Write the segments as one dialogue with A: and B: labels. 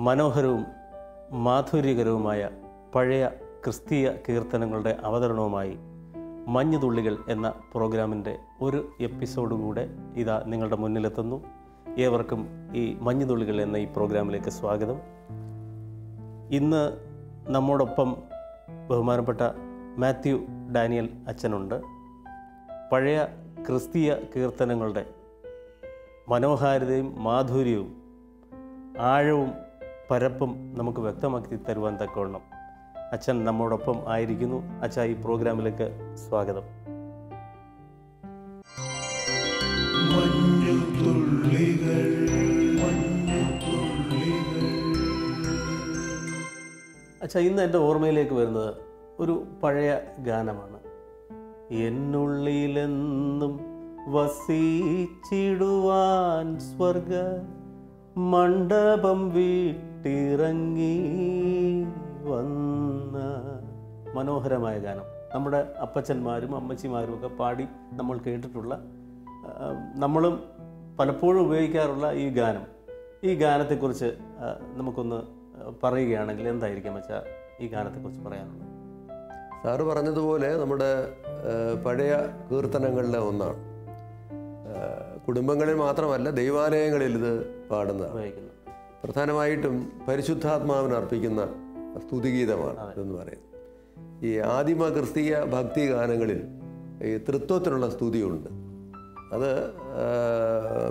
A: മനോഹരവും മാധുര്യകരവുമായ പഴയ ക്രിസ്തീയ കീർത്തനങ്ങളുടെ അവതരണവുമായി മഞ്ഞുതുള്ളികൾ എന്ന പ്രോഗ്രാമിൻ്റെ ഒരു എപ്പിസോഡ് കൂടെ ഇതാ നിങ്ങളുടെ മുന്നിലെത്തുന്നു. ഏവർക്കും ഈ മഞ്ഞുതുള്ളികൾ എന്ന ഈ പ്രോഗ്രാമിലേക്ക് സ്വാഗതം. ഇന്ന് നമ്മോടൊപ്പം ബഹുമാനപ്പെട്ട മാത്യു ഡാനിയൽ അച്ഛനുണ്ട്. പഴയ ക്രിസ്തീയ കീർത്തനങ്ങളുടെ മനോഹാരിതയും മാധുര്യവും ആഴവും പരപ്പും നമുക്ക് വ്യക്തമാക്കി തരുവാൻ തക്കവണ്ണം അച്ഛൻ നമ്മോടൊപ്പം ആയിരിക്കുന്നു. അച്ഛാ, ഈ പ്രോഗ്രാമിലേക്ക് സ്വാഗതം. അച്ഛാ, ഇന്ന് എൻ്റെ ഓർമ്മയിലേക്ക് വരുന്നത് ഒരു പഴയ ഗാനമാണ്. എന്നുള്ളിലെന്നും വസിച്ചിടുവാൻ സ്വർഗ മണ്ഡപം വിട്ടിറങ്ങി വന്ന മനോഹരമായ ഗാനം. നമ്മുടെ അപ്പച്ചന്മാരും അമ്മച്ചിമാരും ഒക്കെ പാടി നമ്മൾ കേട്ടിട്ടുള്ള, നമ്മളും പലപ്പോഴും ഉപയോഗിക്കാറുള്ള ഈ ഗാനം. ഈ ഗാനത്തെക്കുറിച്ച് നമുക്കൊന്ന് പറയുകയാണെങ്കിൽ എന്തായിരിക്കും വെച്ചാൽ ഈ ഗാനത്തെക്കുറിച്ച് പറയാനുള്ളത്?
B: സാറ് പറഞ്ഞതുപോലെ നമ്മുടെ പഴയ കീർത്തനങ്ങളിലെ ഒന്നാണ്. കുടുംബങ്ങളിൽ മാത്രമല്ല, ദൈവാലയങ്ങളിൽ ഇത് പാടുന്നതാണ്. പ്രധാനമായിട്ടും പരിശുദ്ധാത്മാവിന് അർപ്പിക്കുന്ന സ്തുതിഗീതമാണ് ഇതെന്ന് പറയുന്നത്. ഈ ആദിമ ക്രിസ്തീയ ഭക്തി ഗാനങ്ങളിൽ ഈ തൃത്വത്തിനുള്ള സ്തുതിയുണ്ട്. അത്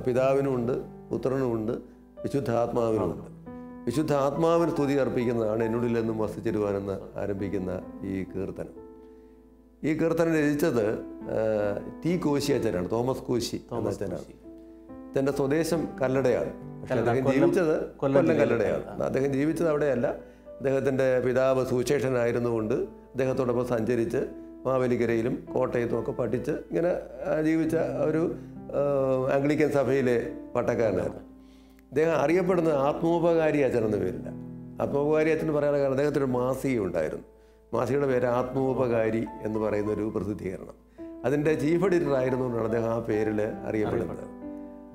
B: പിതാവിനുമുണ്ട്, പുത്രനുമുണ്ട്, വിശുദ്ധാത്മാവിനുമുണ്ട്. വിശുദ്ധാത്മാവിന് സ്തുതി അർപ്പിക്കുന്നതാണ് എന്നുള്ളിലെന്നും വസിച്ചിരുവാനെന്ന് ആരംഭിക്കുന്ന ഈ കീർത്തനം. ഈ കീർത്തനം രചിച്ചത് ടി കോശി അച്ഛനാണ്, തോമസ് കോശി എന്ന അച്ഛനാണ്. അച്ഛൻ്റെ സ്വദേശം കല്ലടയാണ്. പക്ഷെ അദ്ദേഹം ജീവിച്ചത് കൊല്ലം കല്ലടയാണ്. അദ്ദേഹം ജീവിച്ചത് അവിടെയല്ല. അദ്ദേഹത്തിൻ്റെ പിതാവ് സുവിശേഷനായിരുന്നുകൊണ്ട് അദ്ദേഹത്തോടൊപ്പം സഞ്ചരിച്ച് മാവേലിക്കരയിലും കോട്ടയത്തും ഒക്കെ പഠിച്ച് ഇങ്ങനെ ജീവിച്ച ഒരു ആംഗ്ലിക്കൻ സഭയിലെ പട്ടക്കാരനായിരുന്നു. അദ്ദേഹം അറിയപ്പെടുന്നത് ആത്മോപകാരി അച്ഛൻ എന്ന പേരില്ല. ആത്മോപകാരി അച്ഛൻ പറയാനുള്ള കാരണം അദ്ദേഹത്തിനൊരു മാസിക ഉണ്ടായിരുന്നു. മാസികയുടെ പേര് ആത്മോപകാരി എന്ന് പറയുന്നൊരു പ്രസിദ്ധീകരണം. അതിൻ്റെ ചീഫ് എഡിറ്റർ ആയിരുന്നുകൊണ്ടാണ് അദ്ദേഹം ആ പേരിൽ അറിയപ്പെടുന്നത്.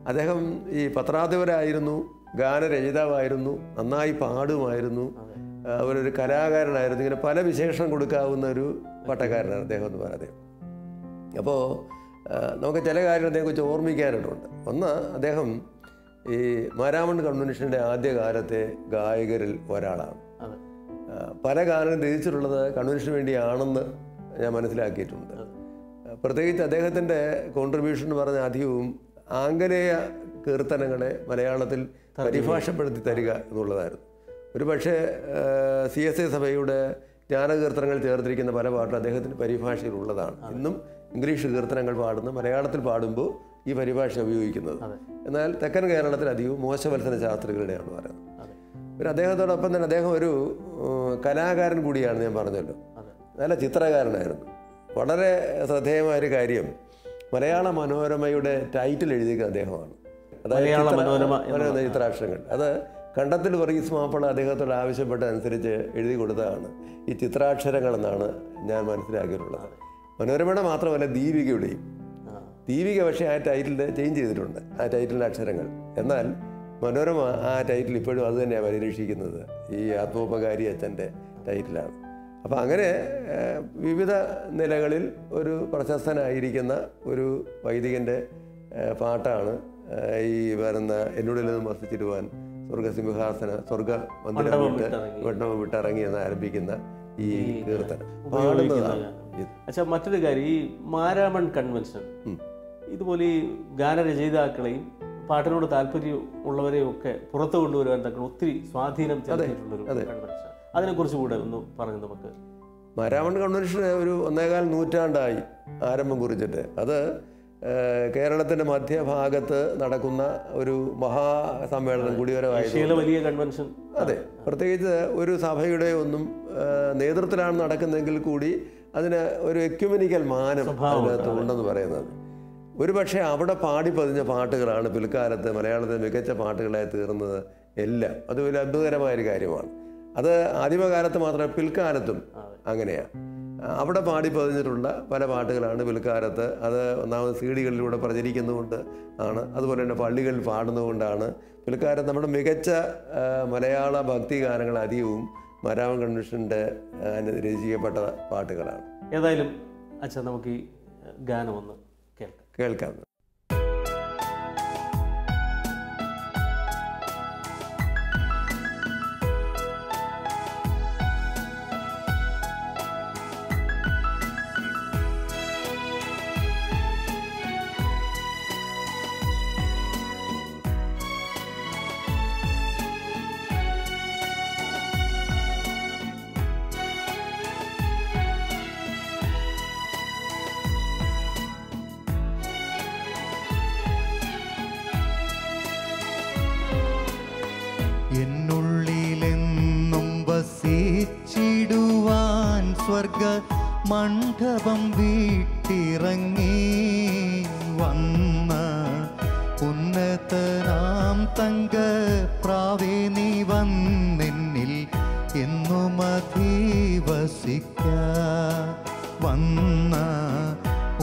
B: അദ്ദേഹം ഈ പത്രാധിപരായിരുന്നു, ഗാനരചയിതാവായിരുന്നു, നന്നായി പാടുമായിരുന്നു, അവരൊരു കലാകാരനായിരുന്നു. ഇങ്ങനെ പല വിശേഷണം കൊടുക്കാവുന്ന ഒരു പട്ടക്കാരനാണ് അദ്ദേഹം എന്ന് പറയുന്നത്. അപ്പോൾ നമുക്ക് ചില കാര്യങ്ങൾ അദ്ദേഹത്തെക്കുറിച്ച് ഓർമ്മിക്കാനായിട്ടുണ്ട്. ഒന്ന്, അദ്ദേഹം ഈ മാരാമൺ കൺവെൻഷൻ്റെ ആദ്യകാലത്തെ ഗായകരിൽ ഒരാളാണ്. പല ഗാനങ്ങളും രചിച്ചിട്ടുള്ളത് കൺവെൻഷന് വേണ്ടിയാണെന്ന് ഞാൻ മനസ്സിലാക്കിയിട്ടുണ്ട്. പ്രത്യേകിച്ച് അദ്ദേഹത്തിൻ്റെ കോൺട്രിബ്യൂഷൻ എന്ന് പറഞ്ഞ അധികവും ആംഗലേയ കീർത്തനങ്ങളെ മലയാളത്തിൽ പരിഭാഷപ്പെടുത്തി തരിക എന്നുള്ളതായിരുന്നു. ഒരു പക്ഷേ CSI സഭയുടെ ജ്ഞാനകീർത്തനങ്ങൾ ചേർത്തിരിക്കുന്ന പല പാട്ടും അദ്ദേഹത്തിൻ്റെ പരിഭാഷയിലുള്ളതാണ്. ഇന്നും ഇംഗ്ലീഷ് കീർത്തനങ്ങൾ പാടുന്ന മലയാളത്തിൽ പാടുമ്പോൾ ഈ പരിഭാഷ ഉപയോഗിക്കുന്നത്. എന്നാൽ തെക്കൻ കേരളത്തിൽ അധികവും മോശവത്സന ശാസ്ത്രികളുടെയാണ് പറയുന്നത്. പിന്നെ അദ്ദേഹത്തോടൊപ്പം തന്നെ അദ്ദേഹം ഒരു കലാകാരൻ കൂടിയാണ്. ഞാൻ പറഞ്ഞല്ലോ, നല്ല ചിത്രകാരനായിരുന്നു. വളരെ ശ്രദ്ധേയമായൊരു കാര്യം, മലയാള മനോരമയുടെ ടൈറ്റിൽ എഴുതിയിരിക്കുന്ന അദ്ദേഹമാണ്. അതായത് ചിത്രാക്ഷരങ്ങൾ. അത് കണ്ടത്തിൽ വർഗീസ് മാപ്പിള അദ്ദേഹത്തോട് ആവശ്യപ്പെട്ടതനുസരിച്ച് എഴുതി കൊടുത്തതാണ് ഈ ചിത്രാക്ഷരങ്ങൾ എന്നാണ് ഞാൻ മനസ്സിലാക്കിയിട്ടുള്ളത്. മനോരമയുടെ മാത്രമല്ല, ദീപികയുടെയും. ദീപിക പക്ഷേ ആ ടൈറ്റിൽ ചേഞ്ച് ചെയ്തിട്ടുണ്ട്, ആ ടൈറ്റിലിൻ്റെ അക്ഷരങ്ങൾ. എന്നാൽ മനോരമ ആ ടൈറ്റിൽ ഇപ്പോഴും അത് തന്നെയാണ് പരിരക്ഷിക്കുന്നത്. ഈ ആത്മോപകാരി അച്ഛൻ്റെ ടൈറ്റിലാണ്. അപ്പോൾ അങ്ങനെ വിവിധ നിലകളിൽ ഒരു പ്രശസ്തനായിരിക്കുന്ന ഒരു വൈദികൻ്റെ പാട്ടാണ് ഈ വരുന്ന എന്നുള്ളിലെന്നും വസിച്ചിടുവാൻ സ്വർഗസിംഹാസന സ്വർഗ മന്ദിരം വിട്ടിറങ്ങി എന്ന് ആരംഭിക്കുന്ന ഈ കീർത്തനം പാടുന്നതാണ്.
A: മറ്റൊരു കാര്യം, ഈ മാരാമൺ കൺവെൻഷൻ ഇതുപോലെ ഈ ഗാനരചയിതാക്കളെയും പാട്ടിനോട് താല്പര്യം ഉള്ളവരെയും ഒക്കെ പുറത്തു കൊണ്ടുവരുവാൻ തക്ക ഒത്തിരി സ്വാധീനം ചെലുത്തിയിട്ടുള്ളൊരു കൺവെൻഷൻ. അതിനെക്കുറിച്ച് കൂടെ ഒന്ന് പറഞ്ഞു നമുക്ക്.
B: മാരാമൺ കൺവെൻഷൻ ഒരു 1.25 നൂറ്റാണ്ടായി ആരംഭം കുറിച്ചിട്ട്. അത് കേരളത്തിൻ്റെ മധ്യഭാഗത്ത് നടക്കുന്ന ഒരു മഹാസമ്മേളനം, കുടിവരവായ
A: വലിയ കൺവെൻഷൻ.
B: അതെ, പ്രത്യേകിച്ച് ഒരു സഭയുടെ ഒന്നും നേതൃത്വത്തിലാണ് നടക്കുന്നതെങ്കിൽ കൂടി അതിന് ഒരു എക്യുമെനിക്കൽ മാനം അതിനകത്ത് ഉണ്ടെന്ന് പറയുന്നത്. ഒരു പക്ഷേ അവിടെ പാടി പതിഞ്ഞ പാട്ടുകളാണ് പിൽക്കാലത്ത് മലയാളത്തിലെ മികച്ച പാട്ടുകളായി തീർന്നത് എല്ലാം. അത് വലിയ അത്ഭുതകരമായൊരു കാര്യമാണ്. അത് ആദിമകാലത്ത് മാത്രമല്ല, പിൽക്കാലത്തും അങ്ങനെയാണ്. അവിടെ പാടി പതിഞ്ഞിട്ടുള്ള പല പാട്ടുകളാണ് പിൽക്കാലത്ത് അത് ഒന്നാമത് CD കളിലൂടെ പ്രചരിക്കുന്നതുകൊണ്ട് ആണ്. അതുപോലെ തന്നെ പള്ളികളിൽ പാടുന്നതുകൊണ്ടാണ് പിൽക്കാലത്ത് നമ്മുടെ മികച്ച മലയാള ഭക്തി ഗാനങ്ങൾ അധികവും മരാമൻ കൺവെൻഷൻ്റെ രചിക്കപ്പെട്ട പാട്ടുകളാണ്.
A: ഏതായാലും അച്ഛൻ നമുക്ക് ഈ ഗാനം ഒന്ന് കേൾക്കാം.
C: എന്നുള്ളിലെന്നും വസിച്ചിടുവാൻ സ്വർഗ മണ്ഡപം വീട്ടിറങ്ങി വന്ന ഉന്നതനാം തങ്ക പ്രാവേ നീ വന്നെന്നിൽ എന്നും അധിവസിക്ക. വന്ന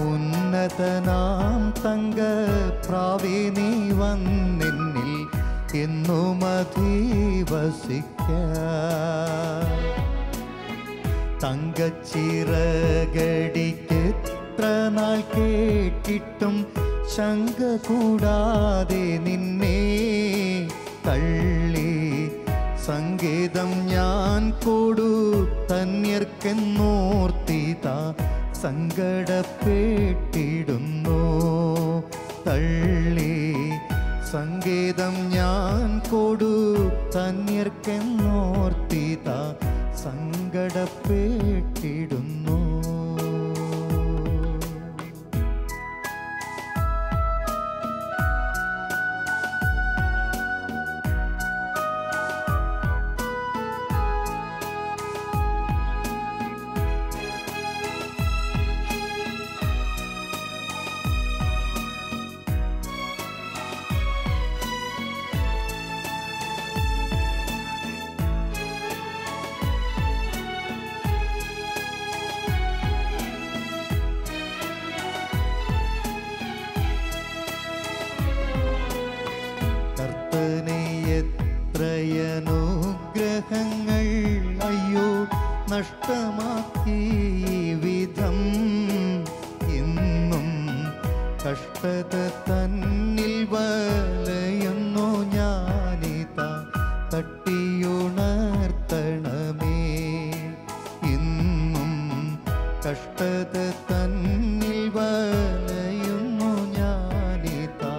C: ഉന്നതനാം തങ്ക പ്രാവേ നീ വന്നെന്നിൽ എന്നും അധിവസിക്ക. തങ്കച്ചിറകടിക്കെത്ര നാൾ കേട്ടിട്ടും ശങ്ക കൂടാതെ നിന്നെ തള്ളി സങ്കേതം ഞാൻ കൊടുത്തന്യർക്കെന്നോർത്തിതാ സങ്കടപ്പെട്ടിടുന്നു. തള്ളി സങ്കേതം ഞാൻ കൊടുത്തന്യർക്കെന്നോർത്തിതാ സങ്കടപ്പെട്ടിടുന്നു. എത്രയനുഗ്രഹങ്ങൾ അയ്യോ നഷ്ടമാക്കി വിധം ഇന്നും കഷ്ടത തന്നിൽ വലയുന്നു ഞാനിതാ തട്ടിയുണർത്തണമേ. ഇന്നും കഷ്ടത തന്നിൽ വലയുന്നു ഞാനിതാ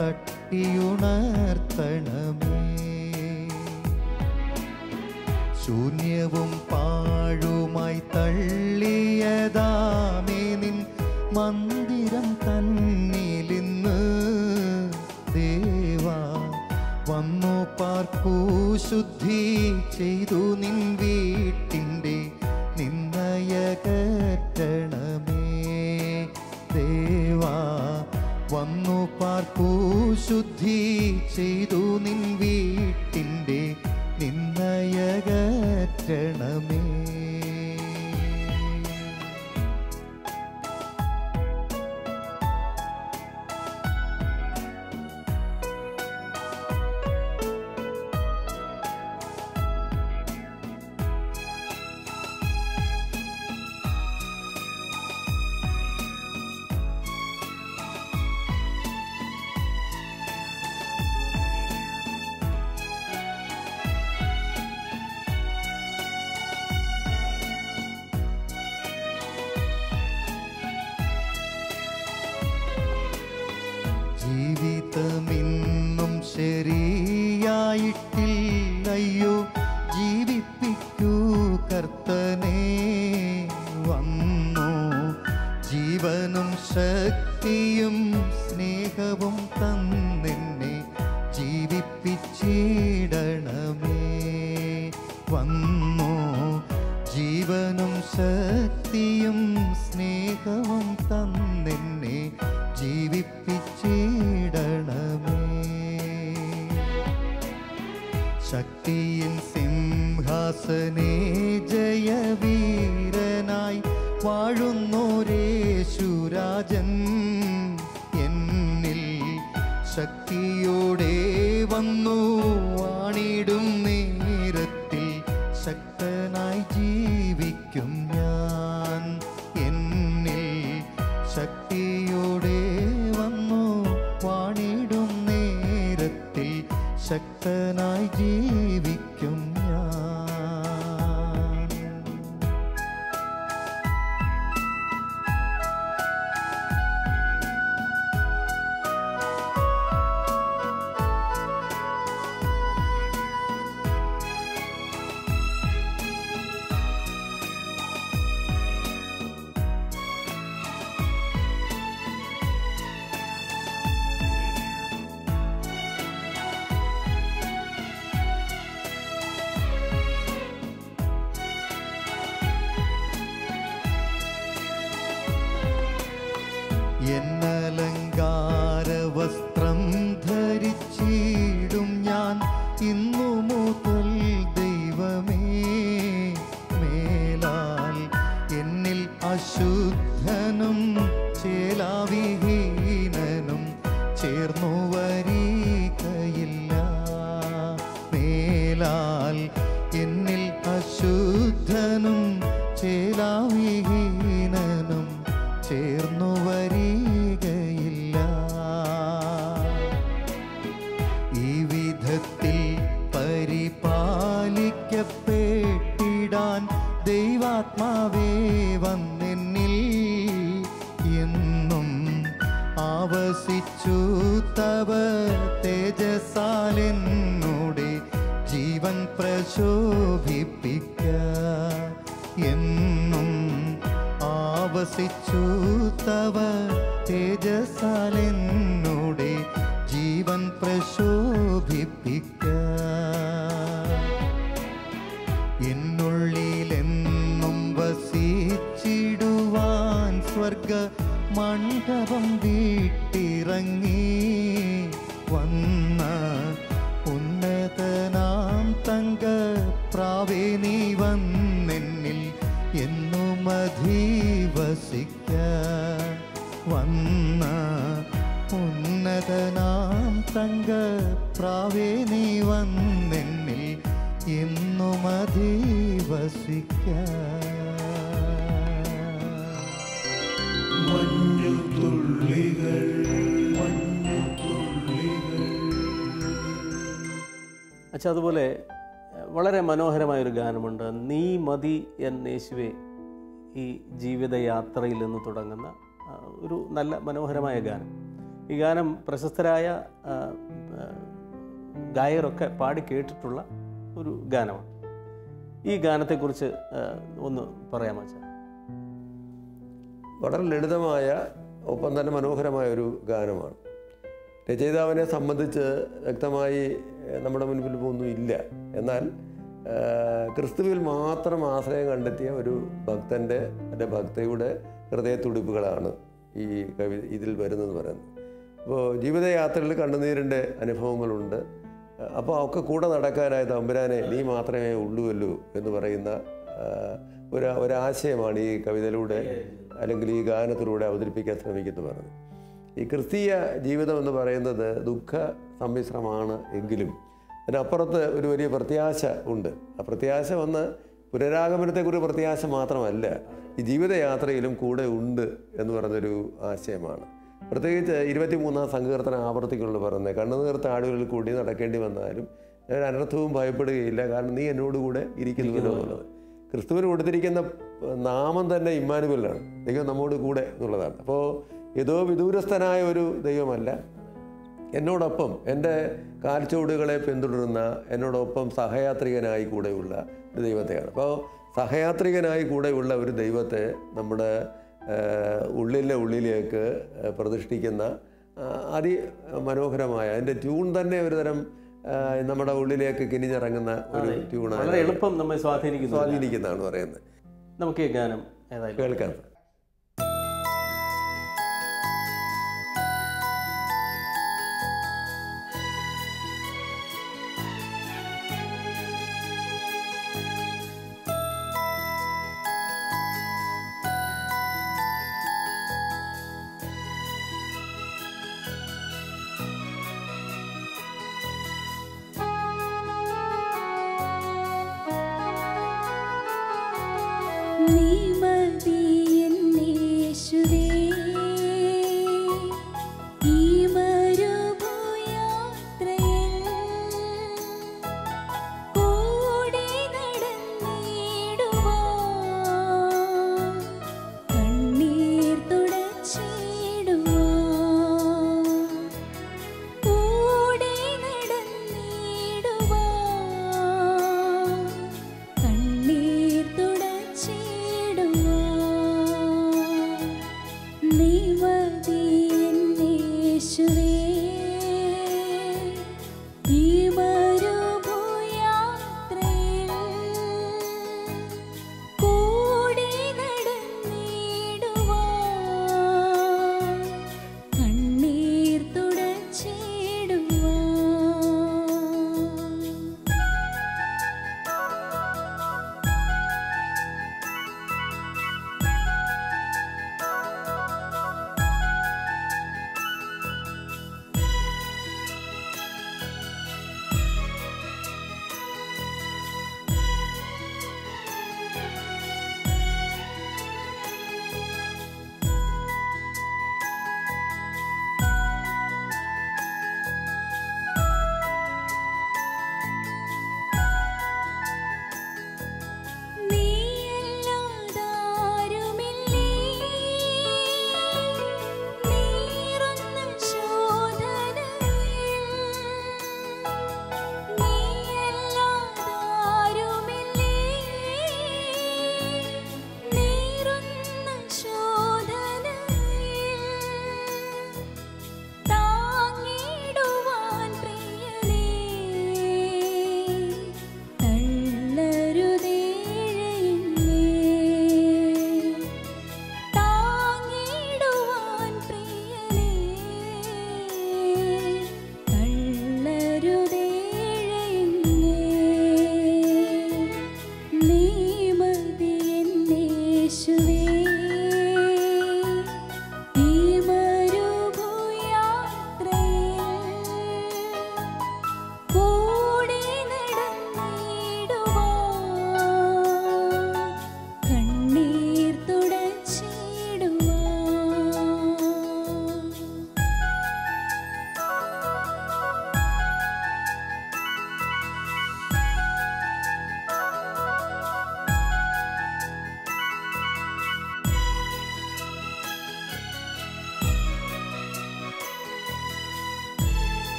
C: തട്ടിയുണർത്തണമേ. ശൂന്യവും പാഴുമായി തള്ളിയതാമേ നിൻ മന്ദിരം തന്നിലിന്ന് ദേവാ വന്നു പാർക്കൂ. ശുദ്ധി ചെയ്തു നിൻ വീട്ടിൻ്റെ നിന്നയകറ്റണമേ. ദേവാ വന്നു പാർക്കൂ. ശുദ്ധി ചെയ്തു നിൻ വീട്ടിൻ്റെ നിന്നയകറ്റണമേ. ജീവിതമിന്നും ശരിയായിട്ടില്ലയോ ജീവിപ്പിക്കൂ കർത്തനേ. വന്നു ജീവനും ശക്തിയും സ്നേഹവും തന്നെന്നെ ജീവിപ്പിച്ചിടണമേ. വന്നു ജീവനും ശക്തിയും സ്നേഹവും തന്നെന്നെ ജീവിപ്പിച്ചിടണമേ. ശക്തിയിൻ സിംഹാസനേ ജയവീരനായി വാഴുന്നോരേശുരാജൻ എന്നിൽ ശക്തിയോടെ വന്നു വാണിടും നേരത്തിൽ ശക്തനായി ജീവിക്കും ഞാൻ. എന്നിൽ ശക്തിയോടെ വന്നു വാണിടും നേരത്തിൽ ശക്തനായി ജീവിക്കും ഞാൻ. എന്നലങ്കാര വസ്ത്രം ധരിച്ചിടും ഞാൻ ഇന്നു മുതൽ ദൈവമേ. മേലാൽ എന്നിൽ അശുദ്ധനും ചേലാവിഹീനനും ചേർന്നു വരികയില്ല. മേലാൽ എന്നിൽ അശുദ്ധനും ചേലാവിഹീനനും ചേർന്നു വരികയില്ല. ഈ വിധത്തിൽ പരിപാലിക്കപ്പെട്ടിടാൻ ദൈവാത്മാവേ വന്നെന്നിൽ എന്നും ആവസിച്ചു. തവ തേജസാലെന്നോടെ ജീവൻ പ്രശോഭിപ്പിക്ക. എന്നും ആവസിച്ചു തവ തേജസാലെന്നോടെ ജീവൻ പ്രശോഭിപ്പിക്ക. എന്നുള്ളിലെന്നും വസിച്ചിടുവാൻ സ്വർഗ മണ്ഡപം വീട്ടിറങ്ങി വന്ന ഉന്നതനാം തങ്ക പ്രാവേ നീ വന്നെന്നിൽ എന്നും അധിവസിക്ക. വന്ന ഉന്നതനാം തങ്ക പ്രാവേ നീ വന്നെന്നിൽ എന്നും അധിവസിക്ക.
A: അച്ഛാ, അതുപോലെ വളരെ മനോഹരമായൊരു ഗാനമുണ്ട്, നീ മതി എന്നേശുവേ, ഈ ജീവിതയാത്രയിൽ നിന്ന് തുടങ്ങുന്ന ഒരു നല്ല മനോഹരമായ ഗാനം. ഈ ഗാനം പ്രശസ്തരായ ഗായകരൊക്കെ പാടി കേട്ടിട്ടുള്ള ഒരു ഗാനമാണ്. ഈ ഗാനത്തെക്കുറിച്ച് ഒന്ന് പറയാമോ അച്ഛാ?
B: വളരെ ലളിതമായ ഒപ്പം തന്നെ മനോഹരമായ ഒരു ഗാനമാണ്. രചയിതാവിനെ സംബന്ധിച്ച് വ്യക്തമായി നമ്മുടെ മുൻപിൽ ഒന്നും ഇല്ല. എന്നാൽ ക്രിസ്തുവിൽ മാത്രം ആശ്രയം കണ്ടെത്തിയ ഒരു ഭക്തൻ്റെ എൻ്റെ ഭക്തയുടെ ഹൃദയത്തുടിപ്പുകളാണ് ഈ ഇതിൽ വരുന്നതെന്ന് പറയുന്നത്. അപ്പോൾ ജീവിതയാത്രയിൽ കണ്ണുനീരിൻ്റെ അനുഭവങ്ങളുണ്ട്. അപ്പോൾ ഒക്കെ കൂടെ നടക്കാനായ തമ്പുരാനെ നീ മാത്രമേ ഉള്ളുവല്ലോ എന്ന് പറയുന്ന ഒരാശയമാണ് ഈ കവിതയിലൂടെ അല്ലെങ്കിൽ ഈ ഗാനത്തിലൂടെ അവതരിപ്പിക്കാൻ ശ്രമിക്കുന്നത്. ഈ ക്രിസ്തീയ ജീവിതം എന്ന് പറയുന്നത് ദുഃഖ സമ്മിശ്രമാണ് എങ്കിലും അതിനപ്പുറത്ത് ഒരു വലിയ പ്രത്യാശ ഉണ്ട്. ആ പ്രത്യാശ വന്ന് പുനരാഗമനത്തെക്കുറിച്ച് പ്രത്യാശ മാത്രമല്ല, ഈ ജീവിതയാത്രയിലും കൂടെ ഉണ്ട് എന്ന് പറഞ്ഞൊരു ആശയമാണ്. പ്രത്യേകിച്ച് 23-ാം സങ്കീർത്തനം ആവർത്തിക്കുള്ള പറയുന്നത്, കണ്ണുനീർ താടുകളിൽ കൂടി നടക്കേണ്ടി വന്നാലും ഞാൻ അനർത്ഥവും ഭയപ്പെടുകയില്ല, കാരണം നീ എന്നോടുകൂടെ ഇരിക്കുന്നുവല്ലോ എന്നുള്ളത്. ക്രിസ്തുവിന് കൊടുത്തിരിക്കുന്ന നാമം തന്നെ ഇമ്മാനുവലാണ്, ദൈവം നമ്മോട് കൂടെ എന്നുള്ളതാണ്. അപ്പോൾ ഏതോ വിദൂരസ്ഥനായ ഒരു ദൈവമല്ല, എന്നോടൊപ്പം എൻ്റെ കാൽച്ചുവടുകളെ പിന്തുടരുന്ന എന്നോടൊപ്പം സഹയാത്രികനായി കൂടെയുള്ള ഒരു ദൈവത്തെയാണ്. അപ്പോൾ സഹയാത്രികനായി കൂടെയുള്ള ഒരു ദൈവത്തെ നമ്മുടെ ഉള്ളിലേക്ക് പ്രതിഷ്ഠിക്കുന്ന അതിമനോഹരമായ അതിൻ്റെ ട്യൂൺ തന്നെ ഒരു തരം നമ്മുടെ ഉള്ളിലേക്ക് കിനിഞ്ഞിറങ്ങുന്ന ഒരു ട്യൂണാണ്.
A: വളരെ എളുപ്പം നമ്മെ
B: സ്വാധീനിക്കുന്നതാണ് പറയുന്നത്.
A: നമുക്ക് ഈ ഗാനം ഏതായാലും
B: കേൾക്കാം.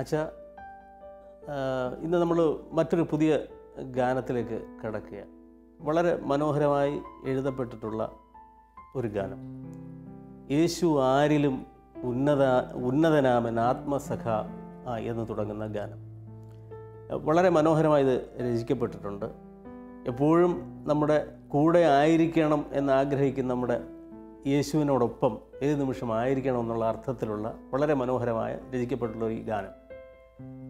A: അച്ഛാ, ഇന്ന് നമ്മൾ മറ്റൊരു പുതിയ ഗാനത്തിലേക്ക് കടക്കുക. വളരെ മനോഹരമായി എഴുതപ്പെട്ടിട്ടുള്ള ഒരു ഗാനം. യേശു ആരിലും ഉന്നതനാമൻ ആത്മസഖ എന്ന് തുടങ്ങുന്ന ഗാനം. വളരെ മനോഹരമായി ഇത് രചിക്കപ്പെട്ടിട്ടുണ്ട്. എപ്പോഴും നമ്മുടെ കൂടെ ആയിരിക്കണം എന്നാഗ്രഹിക്കുന്ന നമ്മുടെ യേശുവിനോടൊപ്പം ഏത് നിമിഷം ആയിരിക്കണം എന്നുള്ള അർത്ഥത്തിലുള്ള വളരെ മനോഹരമായ രചിക്കപ്പെട്ടുള്ള ഈ ഗാനം.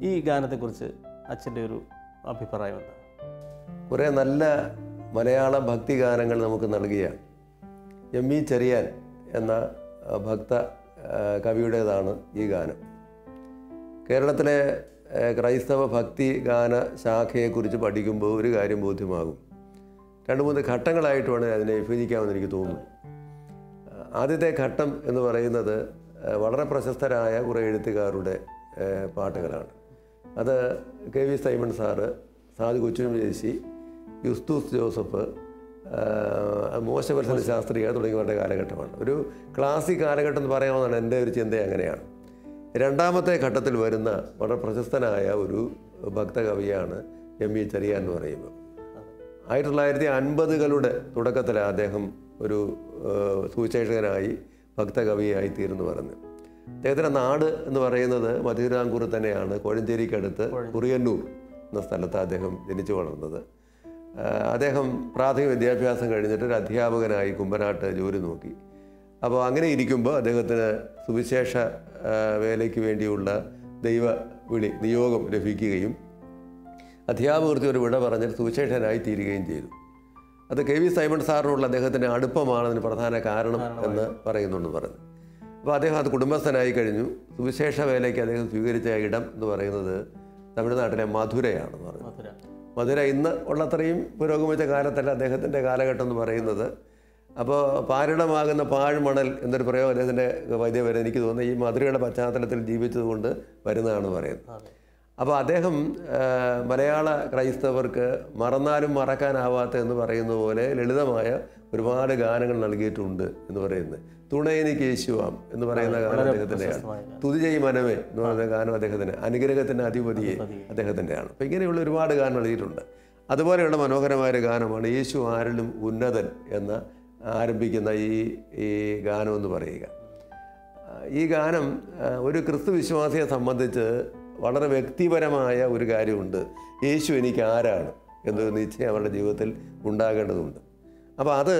A: ഈ ഗാനത്തെക്കുറിച്ച് അച്ഛൻ്റെ ഒരു അഭിപ്രായം എന്താണ്?
B: കുറേ നല്ല മലയാള ഭക്തിഗാനങ്ങൾ നമുക്ക് നൽകിയ എം.ഇ. ചെറിയാൻ എന്ന ഭക്ത കവിയുടേതാണ് ഈ ഗാനം. കേരളത്തിലെ ക്രൈസ്തവ ഭക്തി ഗാന ശാഖയെക്കുറിച്ച് പഠിക്കുമ്പോൾ ഒരു കാര്യം ബോധ്യമാകും. 2-3 ഘട്ടങ്ങളായിട്ട് വേണം അതിനെ വിഭജിക്കാമെന്ന് എനിക്ക് തോന്നുന്നു. ആദ്യത്തെ ഘട്ടം എന്ന് പറയുന്നത് വളരെ പ്രശസ്തരായ കുറേ എഴുത്തുകാരുടെ പാട്ടുകളാണ്. അത് കെ.വി. സൈമൺ സാറ്, സാധു കൊച്ചുമ്മേശി, യുസ്തൂസ് ജോസഫ്, മോശവത്സല ശാസ്ത്രിക തുടങ്ങിയവരുടെ കാലഘട്ടമാണ്. ഒരു ക്ലാസിക് കാലഘട്ടം എന്ന് പറയാമെന്നാണ് എൻ്റെ ഒരു ചിന്ത. അങ്ങനെയാണ്. രണ്ടാമത്തെ ഘട്ടത്തിൽ വരുന്ന വളരെ പ്രശസ്തനായ ഒരു ഭക്തകവിയാണ് എം.ഇ. ചെറിയാൻ എന്ന് പറയുമ്പോൾ. 1950കളുടെ തുടക്കത്തിൽ അദ്ദേഹം ഒരു സുവിശേഷകനായി ഭക്തകവിയായി തീർന്നു പറഞ്ഞു. അദ്ദേഹത്തിൻ്റെ നാട് എന്ന് പറയുന്നത് മധുരാങ്കൂർ തന്നെയാണ്. കോഴഞ്ചേരിക്കടുത്ത് കുറിയന്നൂർ എന്ന സ്ഥലത്ത് അദ്ദേഹം ജനിച്ചു വളർന്നത്. അദ്ദേഹം പ്രാഥമിക വിദ്യാഭ്യാസം കഴിഞ്ഞിട്ട് ഒരു അധ്യാപകനായി കുമ്പനാട്ട് ജോലി നോക്കി. അപ്പോൾ അങ്ങനെ ഇരിക്കുമ്പോൾ അദ്ദേഹത്തിന് സുവിശേഷ വേലയ്ക്ക് വേണ്ടിയുള്ള നിയോഗം ലഭിക്കുകയും അധ്യാപകർക്ക് ഒരു വിട പറഞ്ഞിട്ട് സുവിശേഷനായി തീരുകയും ചെയ്തു. അത് കെ.വി. സൈമൺ സാറിനുള്ള അദ്ദേഹത്തിൻ്റെ അടുപ്പമാണ് അതിന് പ്രധാന കാരണം എന്ന് പറയുന്നുണ്ടെന്ന് പറഞ്ഞു. അപ്പോൾ അദ്ദേഹം അത് കുടുംബസ്ഥനായി കഴിഞ്ഞു. സുവിശേഷ വേലയ്ക്ക് അദ്ദേഹം സ്വീകരിച്ച ഇടം എന്ന് പറയുന്നത് തമിഴ്നാട്ടിലെ മധുരയാണെന്ന് പറഞ്ഞു. മധുര ഇന്ന് ഉള്ളത്രയും പുരോഗമിച്ച കാലത്തല്ല അദ്ദേഹത്തിൻ്റെ കാലഘട്ടം എന്ന് പറയുന്നത്. അപ്പോൾ പാരിടമാകുന്ന പാഴ്മണൽ എന്നൊരു പ്രയോഗം അദ്ദേഹത്തിൻ്റെ വൈദ്യ വരെ എനിക്ക് തോന്നുന്നത് ഈ മധുരയുടെ പശ്ചാത്തലത്തിൽ ജീവിച്ചതുകൊണ്ട് വരുന്നതാണ് പറയുന്നത്. അപ്പോൾ അദ്ദേഹം മലയാള ക്രൈസ്തവർക്ക് മറന്നാലും മറക്കാനാവാത്ത എന്ന് പറയുന്ന പോലെ ലളിതമായ ഒരുപാട് ഗാനങ്ങൾ നൽകിയിട്ടുണ്ട് എന്ന് പറയുന്നത്. തുണയെനിക്ക് യേശുവാം എന്ന് പറയുന്ന ഗാനം അദ്ദേഹത്തിൻ്റെയാണ്. തുതി ചെയ് മനമേ എന്ന് പറയുന്ന ഗാനം അദ്ദേഹത്തിന്, അനുഗ്രഹത്തിൻ്റെ അധിപതിയെ അദ്ദേഹത്തിൻ്റെയാണ്. അപ്പോൾ ഇങ്ങനെയുള്ള ഒരുപാട് ഗാനം നൽകിയിട്ടുണ്ട്. അതുപോലെയുള്ള മനോഹരമായൊരു ഗാനമാണ് യേശു ആരിലും ഉന്നതൻ എന്ന ആരംഭിക്കുന്ന ഈ ഗാനം എന്ന് പറയുക. ഈ ഗാനം ഒരു ക്രിസ്തു വിശ്വാസിയെ സംബന്ധിച്ച് വളരെ വ്യക്തിപരമായ ഒരു കാര്യമുണ്ട്. യേശു എനിക്ക് ആരാണ് എന്നൊരു നിശ്ചയം അവരുടെ ജീവിതത്തിൽ ഉണ്ടാകേണ്ടതുണ്ട്. അപ്പോൾ അത്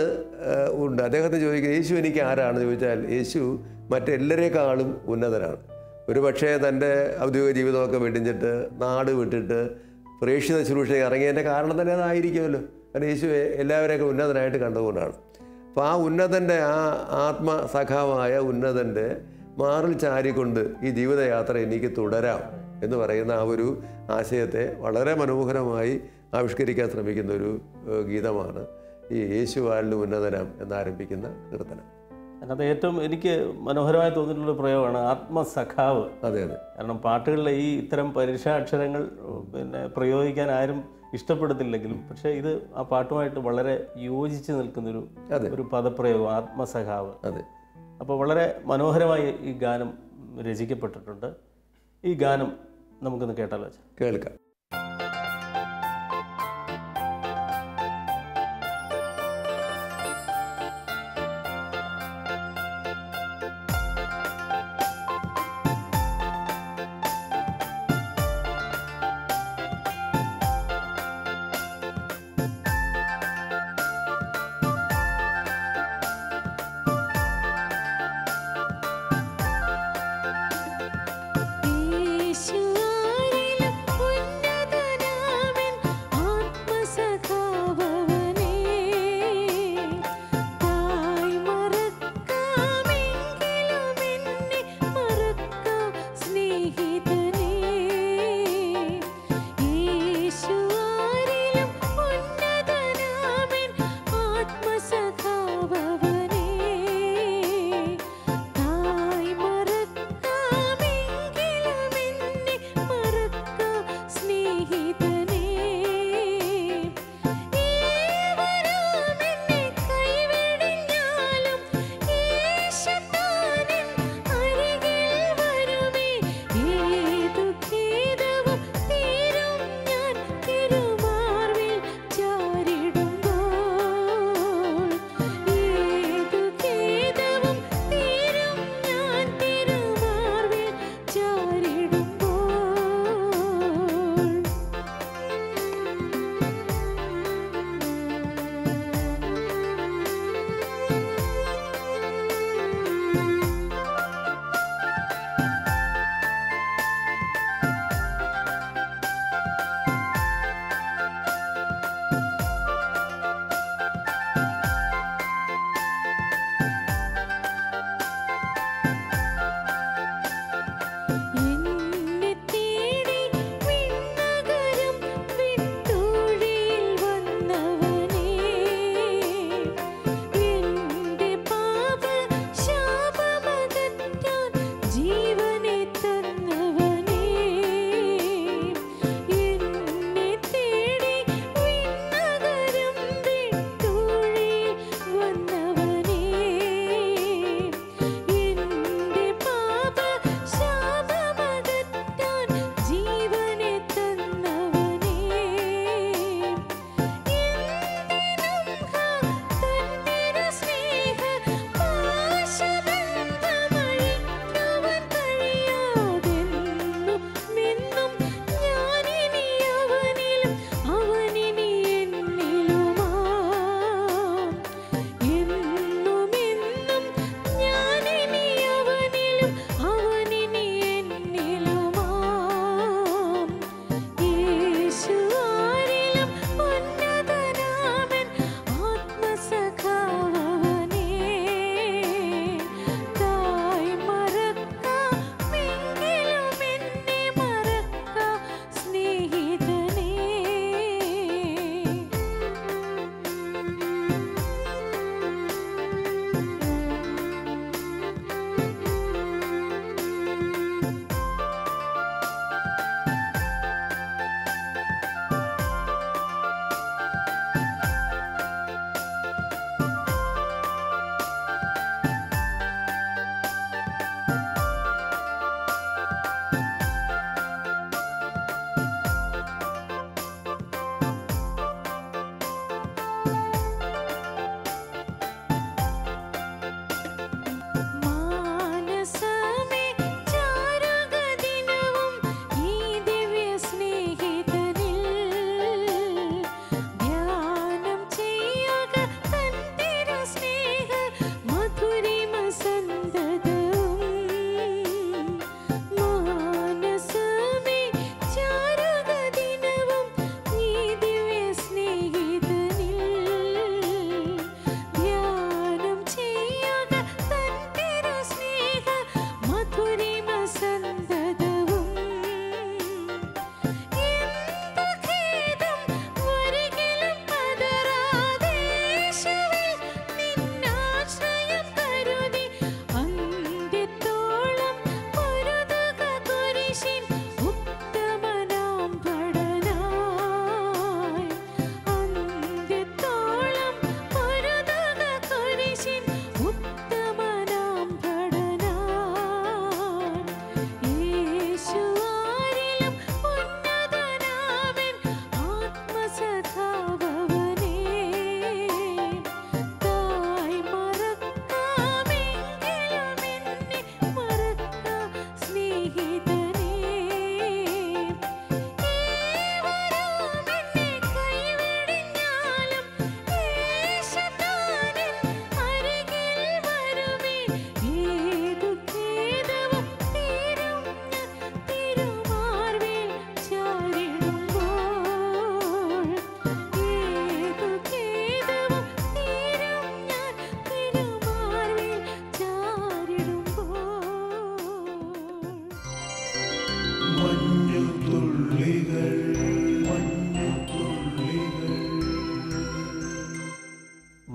B: ഉണ്ട്. അദ്ദേഹത്തെ ചോദിക്കുക, യേശു എനിക്ക് ആരാണെന്ന് ചോദിച്ചാൽ യേശു മറ്റെല്ലാവരേക്കാളും ഉന്നതനാണ്. ഒരു പക്ഷേ തൻ്റെ ഔദ്യോഗിക ജീവിതമൊക്കെ വെടിഞ്ഞിട്ട് നാട് വിട്ടിട്ട് പ്രേക്ഷിത ശുശ്രൂഷ ഇറങ്ങിയതിൻ്റെ കാരണം തന്നെ അതായിരിക്കുമല്ലോ. കാരണം യേശു എല്ലാവരെയൊക്കെ ഉന്നതനായിട്ട് കണ്ടുകൊണ്ടാണ്. അപ്പോൾ ആ ഉന്നതൻ്റെ, ആ ആത്മസഖാവായ ഉന്നതൻ്റെ മാറിൽ ചാരിക്കൊണ്ട് ഈ ജീവിതയാത്ര എനിക്ക് തുടരാം എന്ന് പറയുന്ന ആ ഒരു ആശയത്തെ വളരെ മനോഹരമായി ആവിഷ്കരിക്കാൻ ശ്രമിക്കുന്ന ഒരു ഗീതമാണ് ഈ യേശു ആരിലും ഉന്നതനാം എന്നാരംഭിക്കുന്ന കീർത്തനം.
A: അതിനകത്ത് ഏറ്റവും എനിക്ക് മനോഹരമായി തോന്നിയിട്ടുള്ള പ്രയോഗമാണ് ആത്മസഖാവ്.
B: അതെ അതെ.
A: കാരണം പാട്ടുകളിലെ ഈ ഇത്തരം പരീക്ഷാക്ഷരങ്ങൾ പ്രയോഗിക്കാൻ ആരും ഇഷ്ടപ്പെടത്തില്ലെങ്കിലും പക്ഷേ ഇത് ആ പാട്ടുമായിട്ട് വളരെ യോജിച്ച് നിൽക്കുന്നൊരു പദപ്രയോഗം ആത്മസഖാവ്.
B: അതെ.
A: അപ്പോൾ വളരെ മനോഹരമായി ഈ ഗാനം രചിക്കപ്പെട്ടിട്ടുണ്ട്. ഈ ഗാനം നമുക്കൊന്ന് കേട്ടാലോ?
B: കേൾക്കാം.
D: യേശു ആരിലും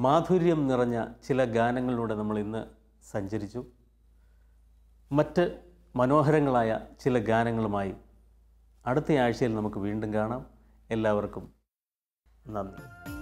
A: മാധുര്യം നിറഞ്ഞ ചില ഗാനങ്ങളിലൂടെ നമ്മൾ ഇന്ന് സഞ്ചരിച്ചു. മറ്റ് മനോഹരങ്ങളായ ചില ഗാനങ്ങളുമായി അടുത്ത ആഴ്ചയിൽ നമുക്ക് വീണ്ടും കാണാം. എല്ലാവർക്കും നന്ദി.